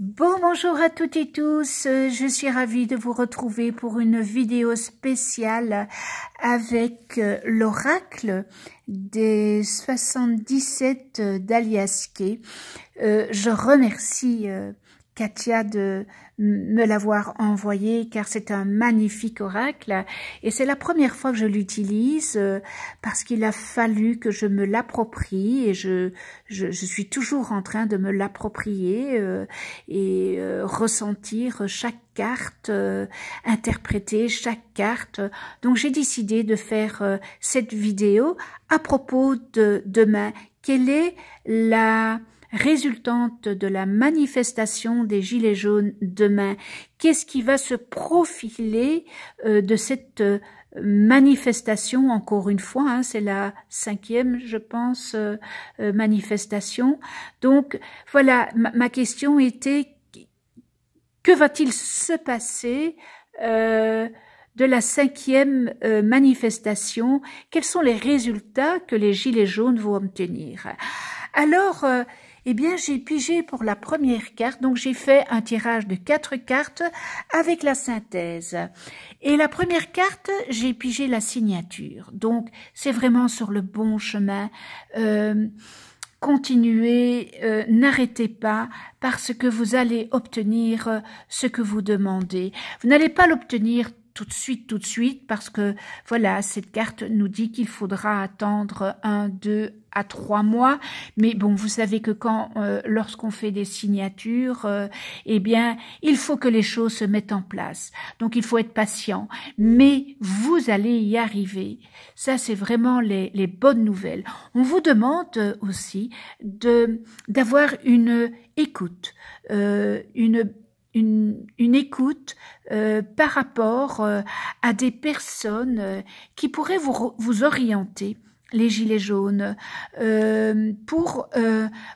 Bonjour à toutes et tous, je suis ravie de vous retrouver pour une vidéo spéciale avec l'oracle des 77 d'Aliaské. Je remercie Katia de me l'avoir envoyé car c'est un magnifique oracle et c'est la première fois que je l'utilise parce qu'il a fallu que je me l'approprie et je suis toujours en train de me l'approprier et ressentir chaque carte, interpréter chaque carte. Donc j'ai décidé de faire cette vidéo à propos de demain. Quelle est la résultante de la manifestation des Gilets jaunes demain? Qu'est-ce qui va se profiler de cette manifestation, encore une fois, hein, c'est la 5e, je pense, manifestation. Donc, voilà, ma question était, que va-t-il se passer de la 5e manifestation? Quels sont les résultats que les Gilets jaunes vont obtenir? Alors, eh bien, j'ai pigé pour la première carte, donc j'ai fait un tirage de 4 cartes avec la synthèse. Et la première carte, j'ai pigé la signature. Donc, c'est vraiment sur le bon chemin. Continuez, n'arrêtez pas, parce que vous allez obtenir ce que vous demandez. Vous n'allez pas l'obtenir tout de suite, parce que, voilà, cette carte nous dit qu'il faudra attendre 1, 2 à 3 mois, mais bon, vous savez que lorsqu'on fait des signatures, eh bien, il faut que les choses se mettent en place. Donc, il faut être patient, mais vous allez y arriver. Ça, c'est vraiment les bonnes nouvelles. On vous demande aussi d'avoir une écoute, une écoute par rapport à des personnes qui pourraient vous orienter, les Gilets jaunes, pour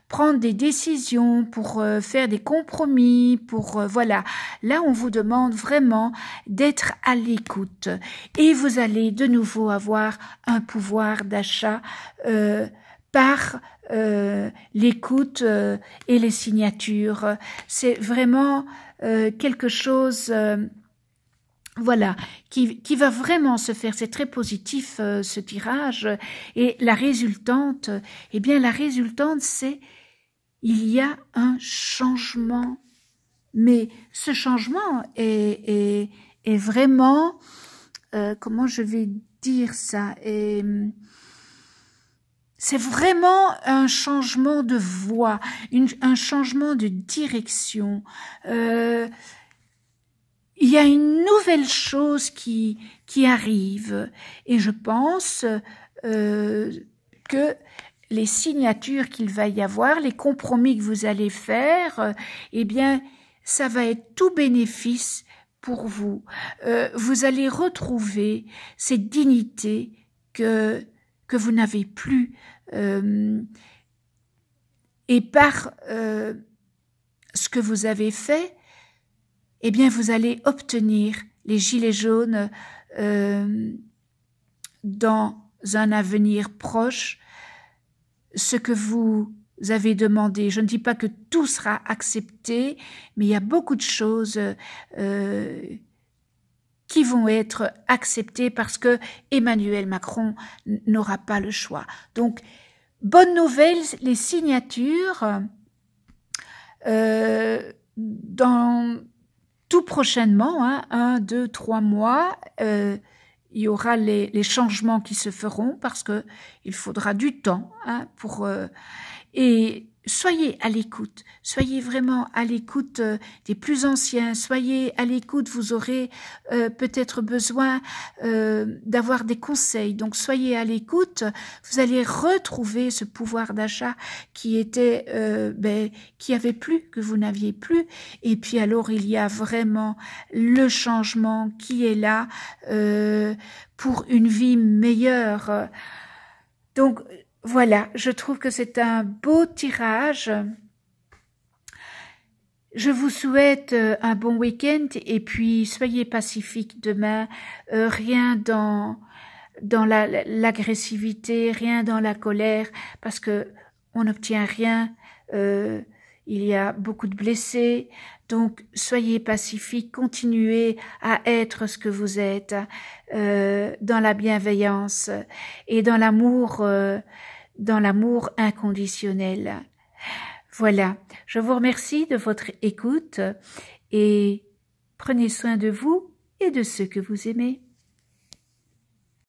prendre des décisions, pour faire des compromis, pour voilà. Là, on vous demande vraiment d'être à l'écoute. Et vous allez de nouveau avoir un pouvoir d'achat par l'écoute et les signatures. C'est vraiment quelque chose voilà, qui va vraiment se faire. C'est très positif ce tirage. Et la résultante, eh bien la résultante, c'est il y a un changement. Mais ce changement est vraiment, comment je vais dire ça, c'est vraiment un changement de voie, un changement de direction. Il y a une nouvelle chose qui arrive et je pense que les signatures qu'il va y avoir, les compromis que vous allez faire, eh bien, ça va être tout bénéfice pour vous. Vous allez retrouver cette dignité que vous n'avez plus. Et par ce que vous avez fait, eh bien, vous allez obtenir les Gilets jaunes dans un avenir proche, ce que vous avez demandé. Je ne dis pas que tout sera accepté, mais il y a beaucoup de choses qui vont être acceptées parce que Emmanuel Macron n'aura pas le choix. Donc, bonne nouvelle, les signatures dans tout prochainement, hein, 1, 2, 3 mois, il y aura les changements qui se feront parce que il faudra du temps hein, pour et soyez à l'écoute, soyez vraiment à l'écoute des plus anciens, soyez à l'écoute, vous aurez peut-être besoin d'avoir des conseils, donc soyez à l'écoute, vous allez retrouver ce pouvoir d'achat qui était, qui avait plus, que vous n'aviez plus, et puis alors il y a vraiment le changement qui est là pour une vie meilleure. Donc, voilà, je trouve que c'est un beau tirage. Je vous souhaite un bon week-end et puis soyez pacifiques demain. Rien dans l'agressivité, rien dans la colère, parce que on n'obtient rien. il y a beaucoup de blessés, donc soyez pacifiques, continuez à être ce que vous êtes, dans la bienveillance et dans l'amour inconditionnel. Voilà, je vous remercie de votre écoute et prenez soin de vous et de ceux que vous aimez.